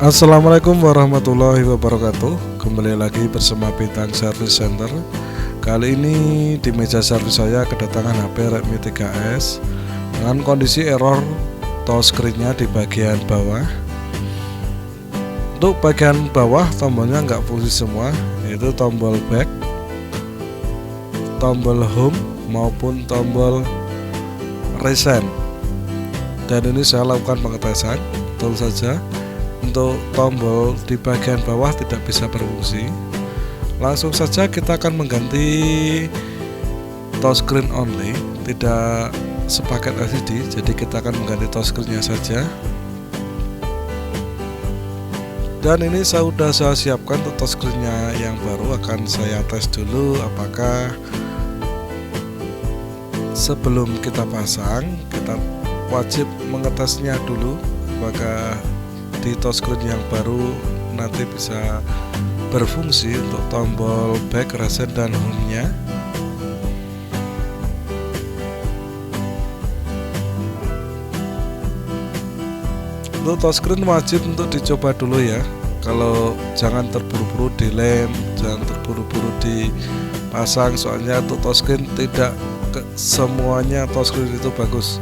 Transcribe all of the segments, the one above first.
Assalamualaikum warahmatullahi wabarakatuh. Kembali lagi bersama Bintang Service Center. Kali ini di meja servis saya kedatangan HP Redmi 3S dengan kondisi error touchscreen-nya di bagian bawah. Untuk bagian bawah tombolnya nggak fungsi semua, yaitu tombol back, tombol home maupun tombol reset. Dan ini saya lakukan pengetesan, betul saja. Untuk tombol di bagian bawah tidak bisa berfungsi. Langsung saja kita akan mengganti touchscreen only, tidak sepaket LCD. Jadi kita akan mengganti touchscreen-nya saja. Dan ini sudah saya siapkan untuk touchscreen-nya yang baru. Akan saya tes dulu apakah sebelum kita pasang, kita wajib mengetesnya dulu apakah di touchscreen yang baru nanti bisa berfungsi untuk tombol back, reset, dan home-nya. Untuk touchscreen wajib untuk dicoba dulu ya. Kalau jangan terburu-buru dilem, jangan terburu-buru dipasang, soalnya untuk touchscreen tidak semuanya touchscreen itu bagus.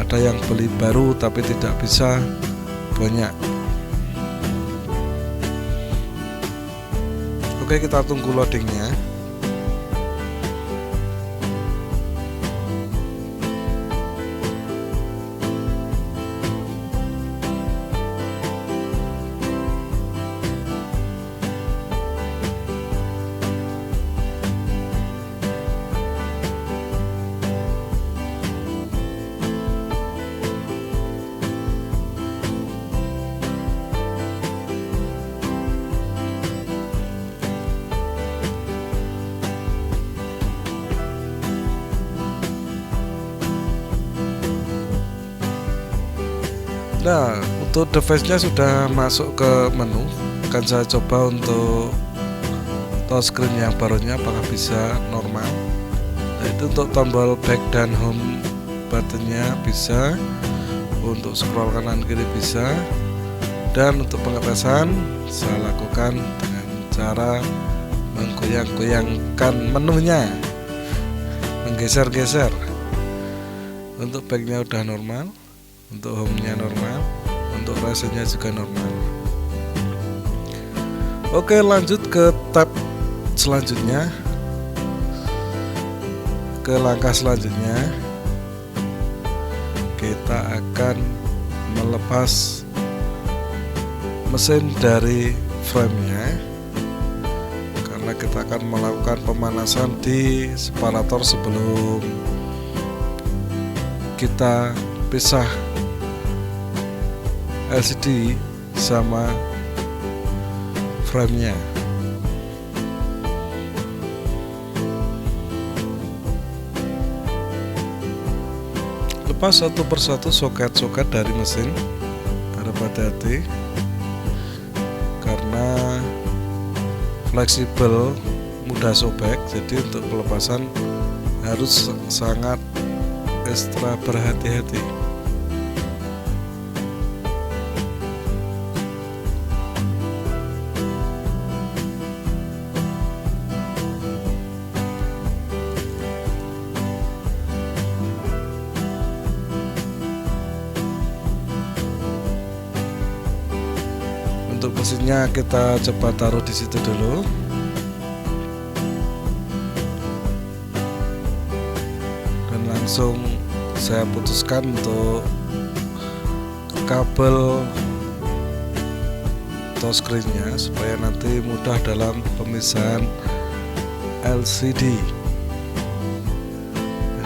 Ada yang beli baru tapi tidak bisa banyak. Oke, kita tunggu loadingnya. Nah, untuk device-nya sudah masuk ke menu. Akan saya coba untuk touchscreen yang barunya apakah bisa normal. Nah, itu untuk tombol back dan home buttonnya bisa, untuk scroll kanan kiri bisa, dan untuk pengetesan saya lakukan dengan cara menggoyang-goyangkan menunya, menggeser-geser. Untuk backnya udah normal, untuk home-nya normal, untuk resetnya juga normal. Oke, lanjut ke tab selanjutnya, ke langkah selanjutnya. Kita akan melepas mesin dari frame-nya, karena kita akan melakukan pemanasan di separator sebelum kita pisah LCD sama frame-nya. Lepas satu persatu soket-soket dari mesin, harap hati-hati karena fleksibel, mudah sobek. Jadi untuk pelepasan harus sangat ekstra berhati-hati. Untuk mesinnya kita coba taruh di situ dulu. Dan langsung saya putuskan untuk kabel touchscreen-nya supaya nanti mudah dalam pemisahan LCD.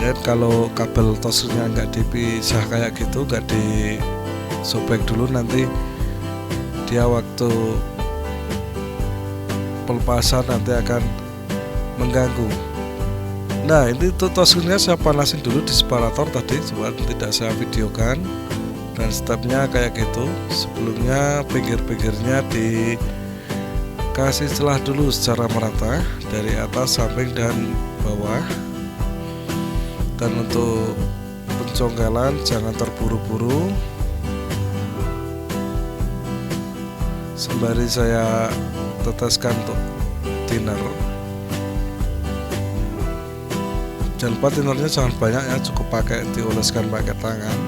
Dan kalau kabel touchscreen-nya nggak dipisah kayak gitu, nggak disobek dulu, nanti dia waktu pelepasan nanti akan mengganggu. Nah, ini touchscreen-nya saya panasin dulu di separator tadi, cuma tidak saya videokan. Dan stepnya kayak gitu. Sebelumnya pinggir-pinggirnya dikasih celah dulu secara merata dari atas, samping, dan bawah. Dan untuk pencongkelan jangan terburu-buru, sembari saya teteskan untuk thinner. Jangan lupa thinnernya jangan banyak ya, cukup dioleskan pakai tangan.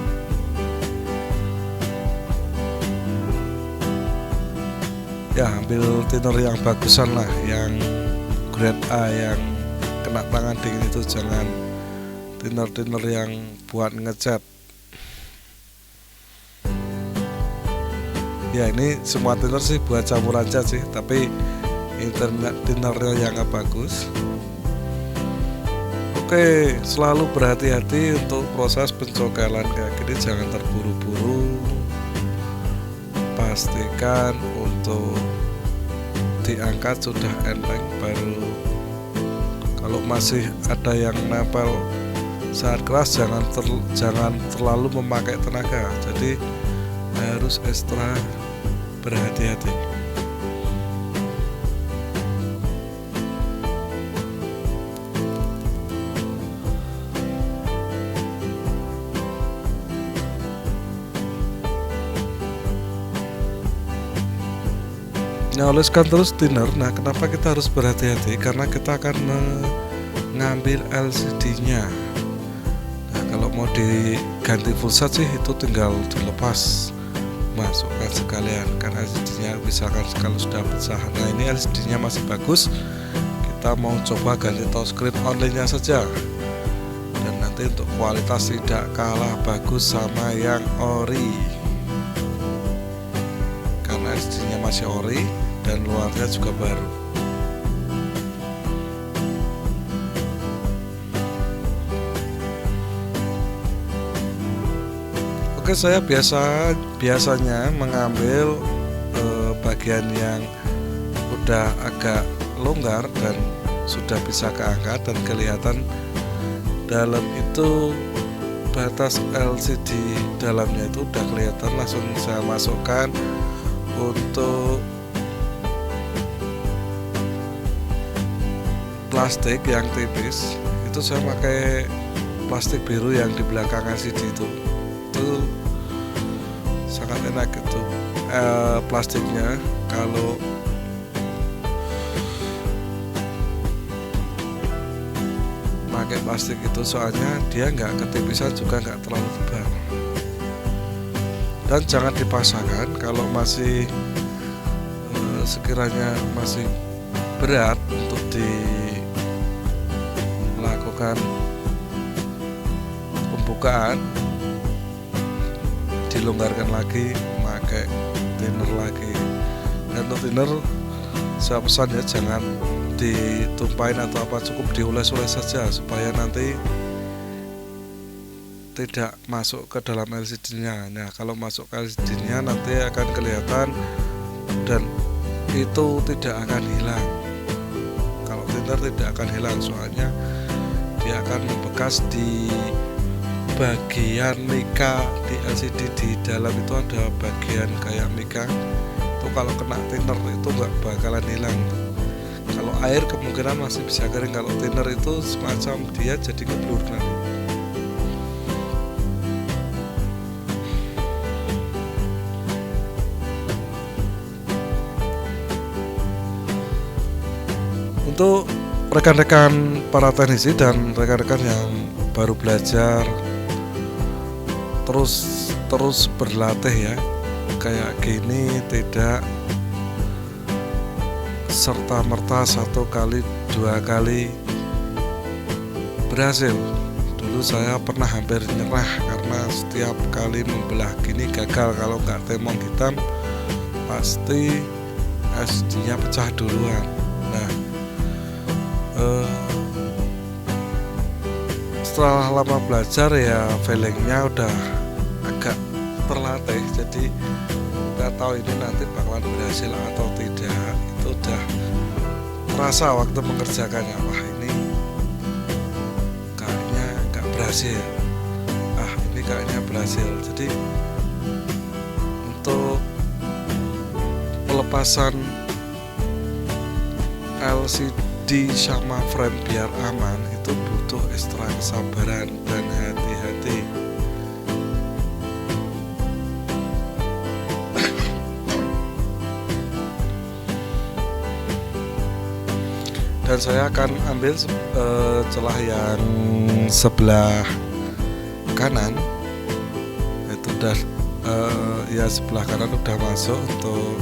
Ya, ambil thinner yang bagusan lah, yang grade A, yang kena tangan dingin itu. Jangan thinner yang buat ngecat. Ya, ini semua thinner sih buat campuran cat sih, tapi thinnernya yang bagus. Oke, selalu berhati-hati untuk proses pencokelan kayak gini, jangan terburu-buru. Pastikan untuk diangkat sudah enteng, baru kalau masih ada yang nempel saat keras jangan terlalu memakai tenaga, jadi harus ekstra berhati-hati. Nah, oleskan terus thinner. Nah, kenapa kita harus berhati-hati? Karena kita akan mengambil LCD-nya. Nah, kalau mau diganti full set sih itu tinggal dilepas, masukkan sekalian, kan LCD-nya misalkan kalau sudah pecah. Nah, ini LCD-nya masih bagus, kita mau coba ganti touchscreen only-nya saja, dan nanti untuk kualitas tidak kalah bagus sama yang ori, karena LCD-nya masih ori dan luarnya juga baru. Oke, saya biasanya mengambil bagian yang udah agak longgar dan sudah bisa keangkat dan kelihatan dalam itu batas LCD dalamnya itu udah kelihatan, langsung saya masukkan. Untuk plastik yang tipis itu saya pakai plastik biru yang di belakang LCD itu sangat enak itu plastiknya. Kalau pakai plastik itu soalnya dia nggak ketipisan juga nggak terlalu tebal, dan jangan dipaksakan. Kalau masih sekiranya masih berat untuk dilakukan pembukaan, dilonggarkan lagi, pakai thinner lagi. Dan untuk thinner saya pesan ya, jangan ditumpahin atau apa, cukup dioles-oles saja supaya nanti tidak masuk ke dalam LCD-nya. Nah, kalau masuk ke LCD-nya nanti akan kelihatan dan itu tidak akan hilang. Kalau thinner tidak akan hilang, soalnya dia akan membekas di bagian mika di LCD. Di dalam itu ada bagian kayak mika itu, kalau kena thinner itu nggak bakalan hilang. Kalau air kemungkinan masih bisa kering, kalau thinner itu semacam dia jadi ngeblur nanti. Untuk rekan-rekan para teknisi dan rekan-rekan yang baru belajar, terus berlatih ya, kayak gini tidak serta-merta 1 kali 2 kali berhasil. Dulu saya pernah hampir nyerah karena setiap kali membelah gini gagal. Kalau nggak temong hitam pasti SD-nya pecah duluan. Nah, setelah lama belajar ya feelingnya udah agak terlatih, jadi kita tahu ini nanti bakalan berhasil atau tidak. Itu udah terasa waktu mengerjakannya, wah ini kayaknya nggak berhasil, ini kayaknya berhasil. Jadi untuk pelepasan LCD sama frame biar aman itu butuh ekstra kesabaran dan hati-hati. dan saya akan ambil celah yang sebelah kanan, itu udah ya sebelah kanan udah masuk untuk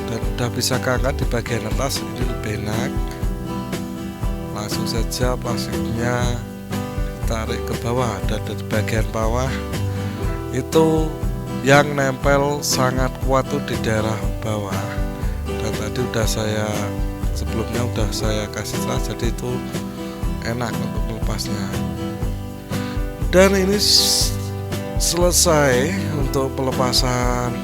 dan udah bisa keangkat di bagian atas. Ini lebih enak, langsung saja plastiknya tarik ke bawah, dan di bagian bawah itu yang nempel sangat kuat tuh di daerah bawah, dan tadi udah saya sebelumnya udah saya kasih celah, jadi itu enak untuk melepasnya. Dan ini selesai untuk pelepasan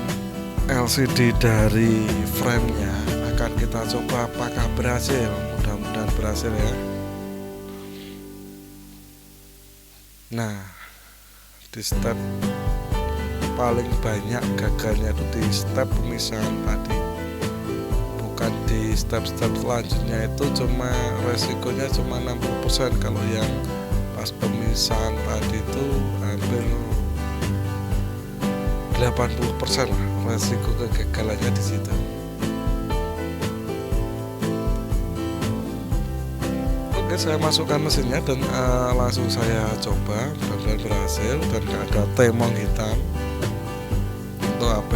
LCD dari framenya. Akan kita coba apakah berhasil, mudah-mudahan berhasil ya. Nah, di step paling banyak gagalnya itu di step pemisahan tadi, bukan di step-step selanjutnya. Itu cuma resikonya cuma 60%, kalau yang pas pemisahan tadi itu hampir 80% lah resiko kegagalannya di situ. Oke, saya masukkan mesinnya dan langsung saya coba, mudah-mudahan berhasil dan gak ada temong hitam. Untuk HP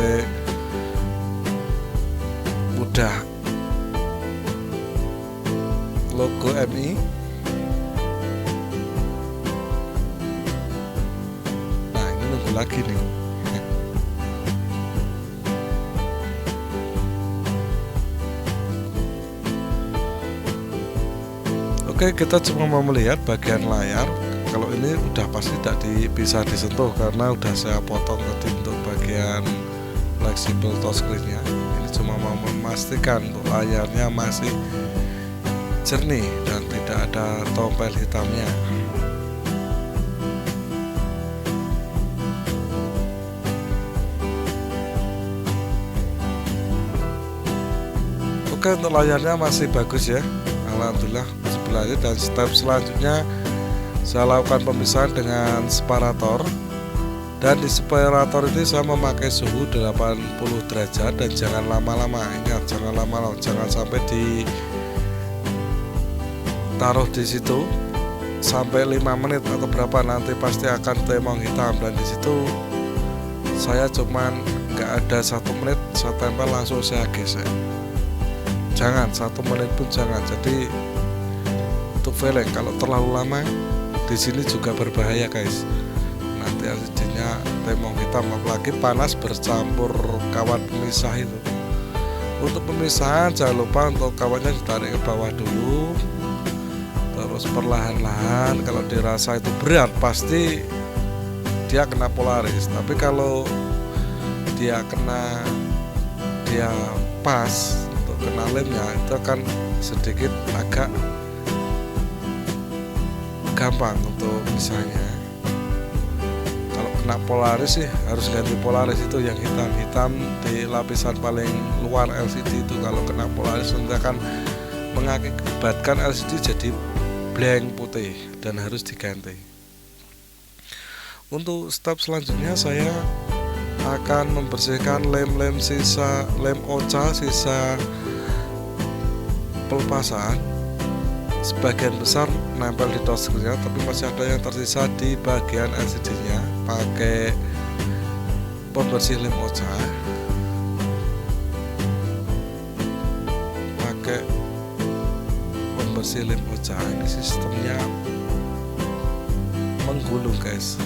mudah logo MI. Nah, ini nunggu lagi nih. Oke, kita cuma mau melihat bagian layar. Kalau ini udah pasti tidak bisa disentuh karena udah saya potong tadi untuk bagian fleksibel touchscreen-nya. Ini cuma mau memastikan untuk layarnya masih jernih dan tidak ada tompel hitamnya. Oke, untuk layarnya masih bagus ya, alhamdulillah. Dan step selanjutnya saya lakukan pemisahan dengan separator, dan di separator ini saya memakai suhu 80 derajat dan jangan lama-lama. Ingat, jangan lama-lama, jangan sampai ditaruh di situ sampai 5 menit atau berapa, nanti pasti akan temong hitam. Dan di situ saya cuman nggak ada 1 menit, saya tempel langsung saya gesek. Jangan 1 menit pun jangan. Jadi untuk velg kalau terlalu lama di sini juga berbahaya guys, nanti LCD-nya temong hitam, apalagi panas bercampur kawat pemisah itu. Untuk pemisahan jangan lupa untuk kawatnya ditarik ke bawah dulu, terus perlahan-lahan. Kalau dirasa itu berat pasti dia kena polaris, tapi kalau dia pas untuk kena lemnya itu akan sedikit agak gampang untuk misalnya. Kalau kena polaris sih harus ganti polaris, itu yang hitam-hitam di lapisan paling luar LCD itu. Kalau kena polaris nanti akan mengakibatkan LCD jadi blank putih dan harus diganti. Untuk step selanjutnya saya akan membersihkan lem sisa lem OCA sisa pelepasan. Sebagian besar nempel di touchscreen-nya, tapi masih ada yang tersisa di bagian LCD-nya. Pakai pembersih lem OCA, ini sistemnya menggulung guys,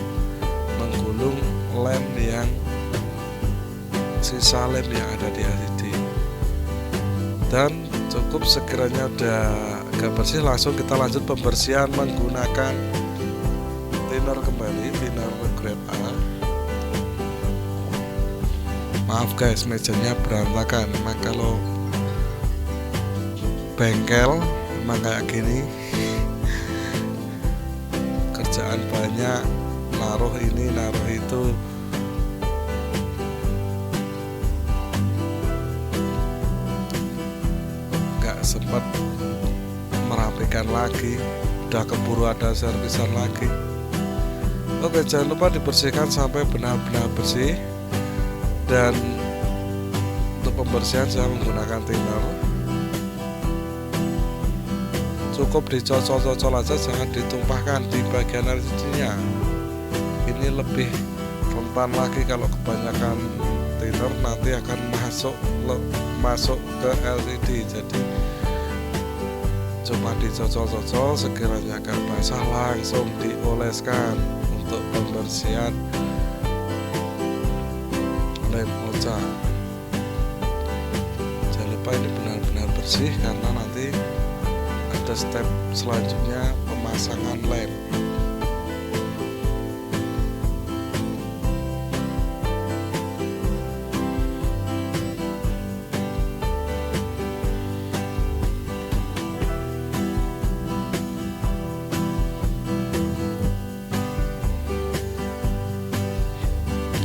menggulung lem yang sisa lem yang ada di LCD. Dan cukup sekiranya udah agak bersih, langsung kita lanjut pembersihan menggunakan thinner kembali, thinner grade A. Maaf guys, mejanya berantakan. Memang kalau bengkel memang kayak gini, kerjaan banyak, naruh ini naruh itu. Nggak sempat merapikan lagi, udah keburu ada servisan lagi. Oke, jangan lupa dibersihkan sampai benar-benar bersih. Dan untuk pembersihan saya menggunakan thinner. Cukup dicocol-cocol aja, jangan ditumpahkan di bagian LCD-nya. Ini lebih rentan lagi kalau kebanyakan thinner, nanti akan masuk ke LCD. Jadi cuma dicocol-cocol, sekiranya agak basah langsung dioleskan untuk pembersihan lem oca. Jangan lupa ini benar-benar bersih, karena nanti ada step selanjutnya, pemasangan lem.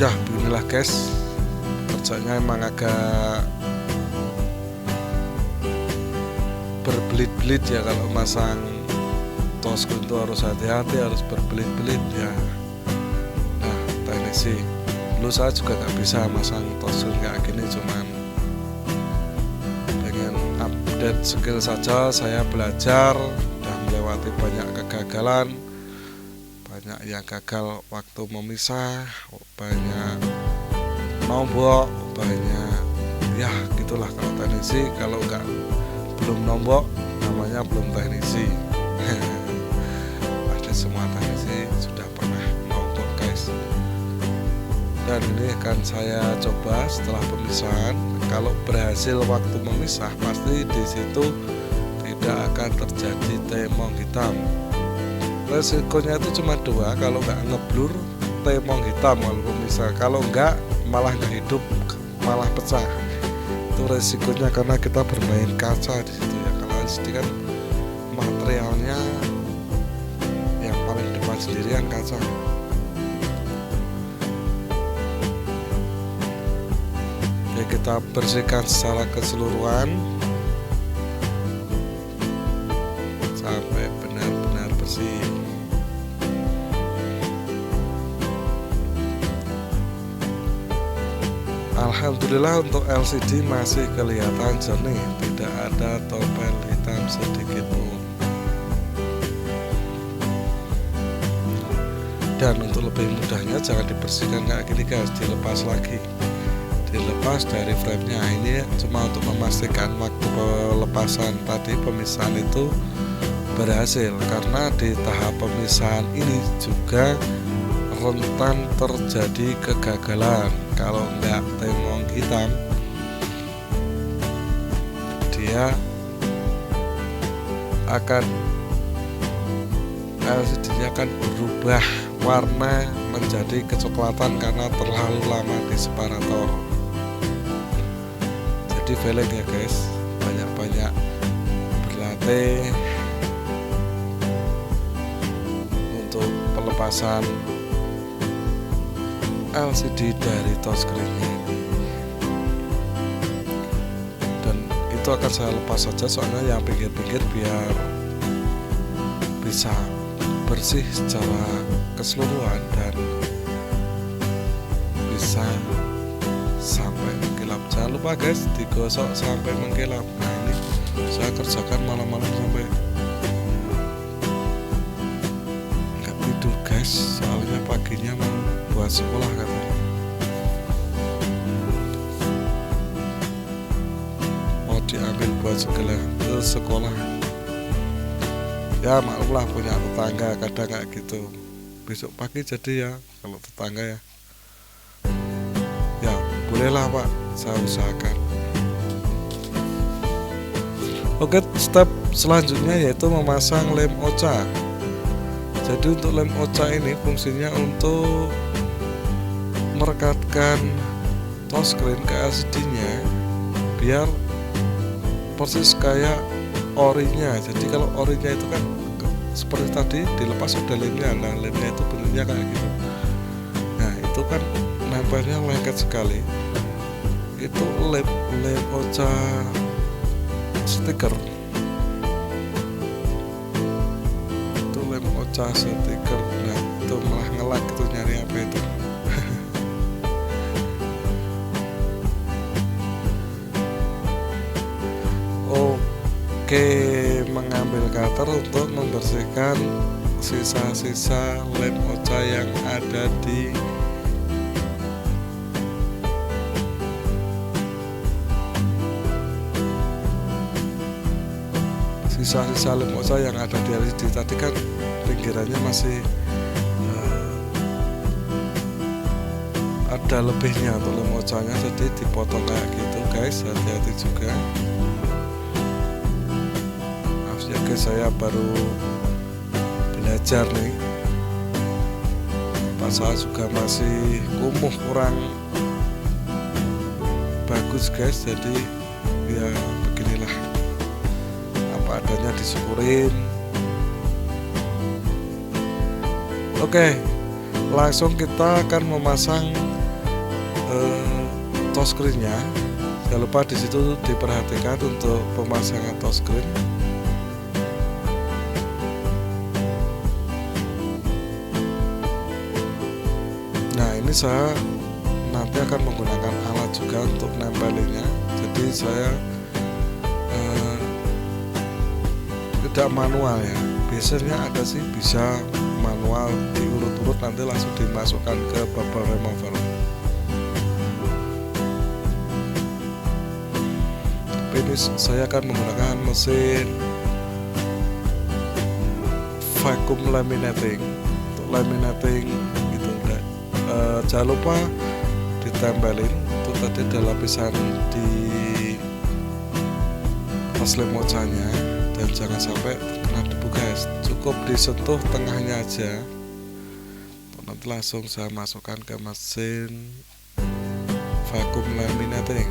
Ya beginilah guys, kerjanya emang agak berbelit-belit ya. Kalau masang touchscreen itu harus hati-hati, harus berbelit-belit ya. Nah, teknisi dulu saya juga gak bisa masang touchscreen kayak gini, cuman pengen update skill saja. Saya belajar dan melewati banyak kegagalan, banyak yang gagal waktu memisah, banyak nombok, banyak ya gitulah. Kalau teknisi kalau belum nombok namanya belum teknisi. Pasti semua teknisi sudah pernah nombok guys. Dan ini akan saya coba setelah pemisahan. Kalau berhasil waktu memisah, pasti di situ tidak akan terjadi temong hitam. Resikonya itu cuma dua, kalau nggak ngeblur temong hitam kalau pemisah, kalau nggak malah nggak hidup, malah pecah. Itu resikonya karena kita bermain kaca di situ ya. Kalau LCD kan materialnya yang paling depan sendirian kaca. Oke, kita bersihkan secara keseluruhan sampai benar-benar bersih. Alhamdulillah untuk LCD masih kelihatan jernih, tidak ada topel hitam sedikit pun. Dan untuk lebih mudahnya jangan dibersihkan kayak gini guys, dilepas lagi, dilepas dari framenya. Ini cuma untuk memastikan waktu pelepasan tadi, pemisahan itu berhasil, karena di tahap pemisahan ini juga rentan terjadi kegagalan. Kalau enggak temong hitam, dia akan LCD-nya akan berubah warna menjadi kecoklatan karena terlalu lama di separator. Jadi feeling ya guys, banyak-banyak berlatih untuk pelepasan LCD dari touchscreen-nya ini. Dan itu akan saya lepas saja, soalnya yang pinggir-pinggir biar bisa bersih secara keseluruhan dan bisa sampai mengkilap. Jangan lupa guys, digosok sampai mengkilap. Nah ini saya kerjakan malam-malam sampai nggak tidur guys, soalnya paginya mau buat sekolah katanya, mau diambil buat sekolah. Ya maklumlah, punya tetangga kadang kayak gitu. Besok pagi jadi ya, kalau tetangga ya bolehlah pak, saya usahakan. Oke, step selanjutnya yaitu memasang lem oca. Jadi untuk lem oca ini fungsinya untuk merekatkan touchscreen ke LCD-nya biar persis kayak orinya. Jadi kalau orinya itu kan seperti tadi dilepas udah lemnya, nah lemnya itu bentuknya kayak gitu. Nah itu kan nempelnya lengket sekali. Itu lem oca stiker. Itu lem oca stiker. Nah itu malah nge-lag itu, nyari apa itu. Oke, mengambil cutter untuk membersihkan sisa-sisa lem oca yang ada di sisa-sisa lem oca yang ada di LCD tadi kan pinggirannya masih ada lebihnya untuk lem ocanya, jadi dipotong kayak gitu guys, hati-hati juga. Maaf ya guys, saya baru belajar nih, pasal juga masih kumuh, kurang bagus guys, jadi ya beginilah, apa adanya disyukurin. Oke, langsung kita akan memasang touchscreen-nya. Jangan lupa di situ diperhatikan untuk pemasangan touchscreen. Nah, ini saya nanti akan menggunakan alat juga untuk nempelinnya. Jadi saya tidak manual ya. Biasanya ada sih bisa manual, diurut-urut nanti langsung dimasukkan ke bubble remover. Ini saya akan menggunakan mesin vacuum laminating untuk laminating gitu. Jangan lupa ditempelin itu tadi ada lapisan di atas lem ocanya, dan jangan sampai kena debu guys, cukup disentuh tengahnya aja. Nanti langsung saya masukkan ke mesin vacuum laminating.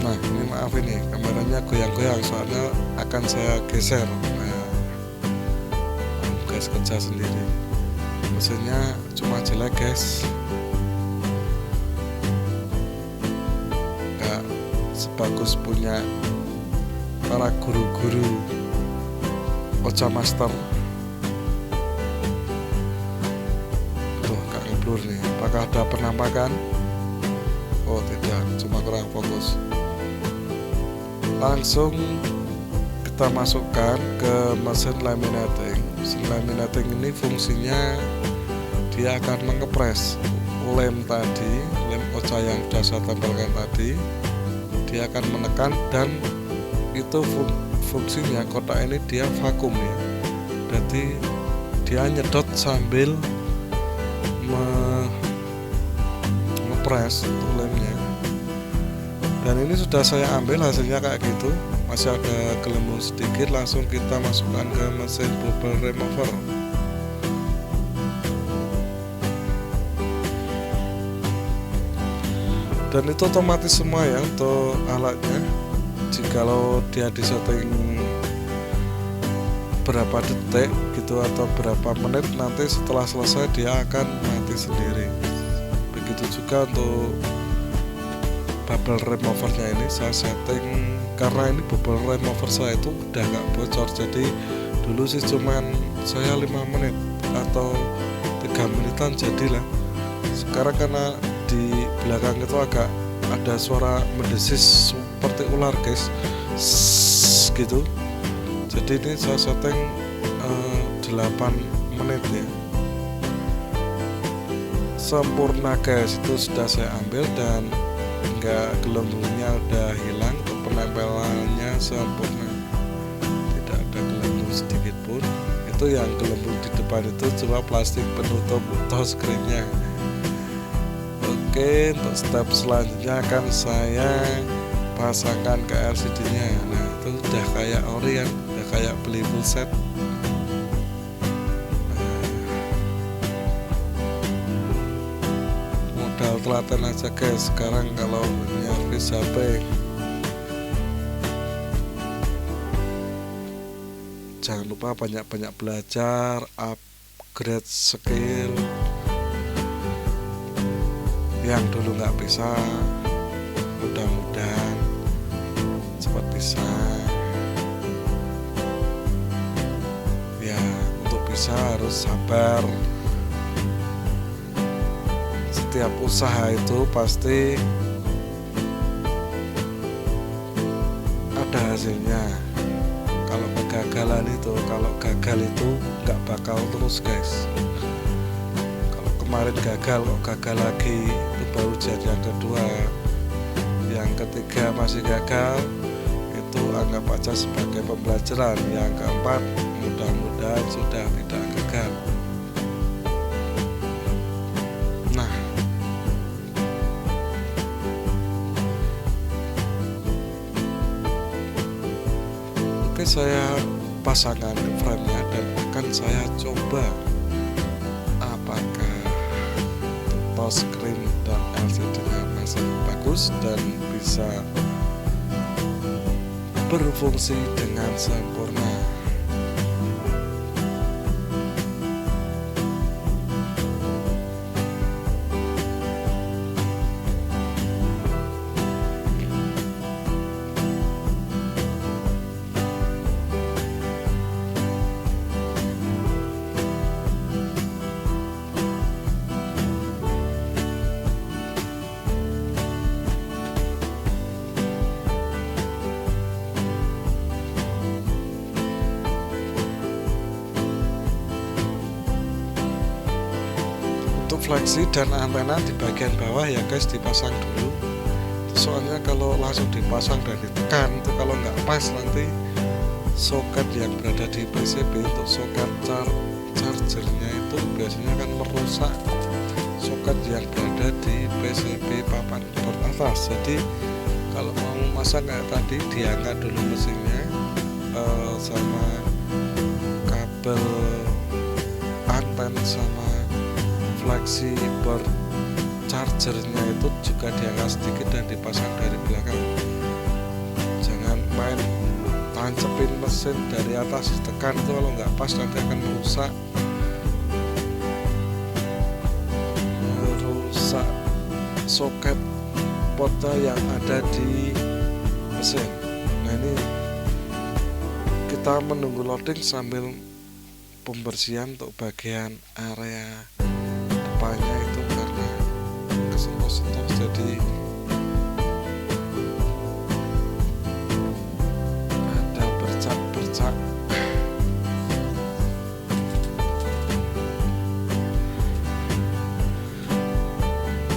Nah, ini maaf ini kameranya goyang-goyang soalnya akan saya geser. Nah, guys, kerja sendiri. Mesinnya cuma jelek guys, nggak sebagus punya para guru-guru Ocha Master. Tuh, gak ngeblur nih. Apakah ada penampakan? Oh tidak, cuma kurang fokus. Langsung kita masukkan ke mesin laminating. Mesin laminating ini fungsinya dia akan mengepres lem tadi, lem oca yang sudah saya tempelkan tadi. Dia akan menekan, dan itu fungsinya kotak ini dia vakum ya. Berarti dia nyedot sambil ngepres untuk lemnya. Dan ini sudah saya ambil hasilnya kayak gitu, masih ada gelembung sedikit. Langsung kita masukkan ke mesin bubble remover. Dan itu otomatis semua ya untuk alatnya. Jikalau dia disetting berapa detik gitu atau berapa menit, nanti setelah selesai dia akan mati sendiri. Begitu juga untuk bubble removernya ini saya setting, karena ini bubble remover saya itu udah gak bocor. Jadi dulu sih cuman saya 5 menit atau 3 menitan jadilah. Sekarang karena di belakang itu agak ada suara mendesis seperti ular guys, gitu. Jadi ini saya setting 8 menit ya, sempurna guys. Itu sudah saya ambil dan enggak, gelembungnya udah hilang, penempelannya sempurna, tidak ada gelembung sedikit pun. Itu yang gelembung di depan itu cuma plastik penutup touchscreen-nya. Oke, untuk step selanjutnya akan saya pasangkan ke LCD-nya. Nah, itu udah kayak ori kan, udah kayak beli full set. Modal telaten aja guys sekarang kalau nyervis HP. Jangan lupa banyak-banyak belajar, upgrade skill yang dulu nggak bisa, mudah-mudahan cepat bisa. Ya, untuk bisa harus sabar. Setiap usaha itu pasti hasilnya. Kalau kegagalan itu, kalau gagal itu nggak bakal terus guys. Kalau kemarin gagal kok gagal lagi, itu baru jadi yang kedua. Yang ketiga masih gagal, itu anggap aja sebagai pembelajaran. Yang keempat, mudah-mudahan sudah tidak gagal. Nah, oke, saya pasangkan frame-nya dan akan saya coba apakah touchscreen dan LCD-nya masih bagus dan bisa berfungsi dengan sempurna. Untuk fleksi dan antena di bagian bawah ya guys dipasang dulu. Soalnya kalau langsung dipasang dan ditekan itu kalau nggak pas nanti soket yang berada di PCB untuk soket chargernya itu biasanya akan merusak soket yang berada di PCB papan board atas. Jadi kalau mau masang kayak tadi diangkat dulu mesinnya sama kabel anten sama fleksi board chargernya itu juga diangkat sedikit dan dipasang dari belakang. Jangan main tancepin mesin dari atas ditekan, itu kalau nggak pas nanti akan merusak soket pota yang ada di mesin. Nah, ini kita menunggu loading sambil pembersihan untuk bagian area depannya itu karena kesentuh-sentuh jadi ada bercak-bercak.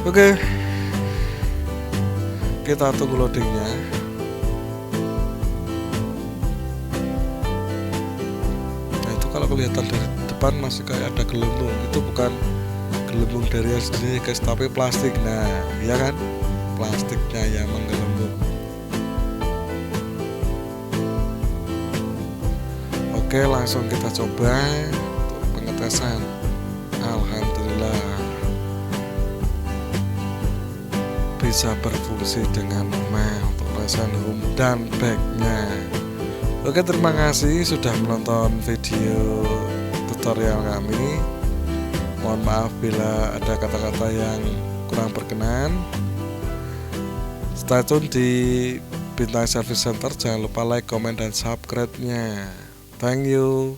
Oke, kita tunggu loadingnya. Nah, itu kalau kelihatan dari depan masih kayak ada gelembung, itu bukan gelembung dari SD guys, tapi plastik. Nah, ya kan, plastiknya yang menggelembung. Oke, langsung kita coba untuk pengetesan. Alhamdulillah bisa berfungsi dengan normal untuk resen home dan backnya. Oke, terima kasih sudah menonton video tutorial kami. Mohon maaf bila ada kata-kata yang kurang berkenan. Stay tune di Bintang Service Center. Jangan lupa like, comment, dan subscribe-nya. Thank you.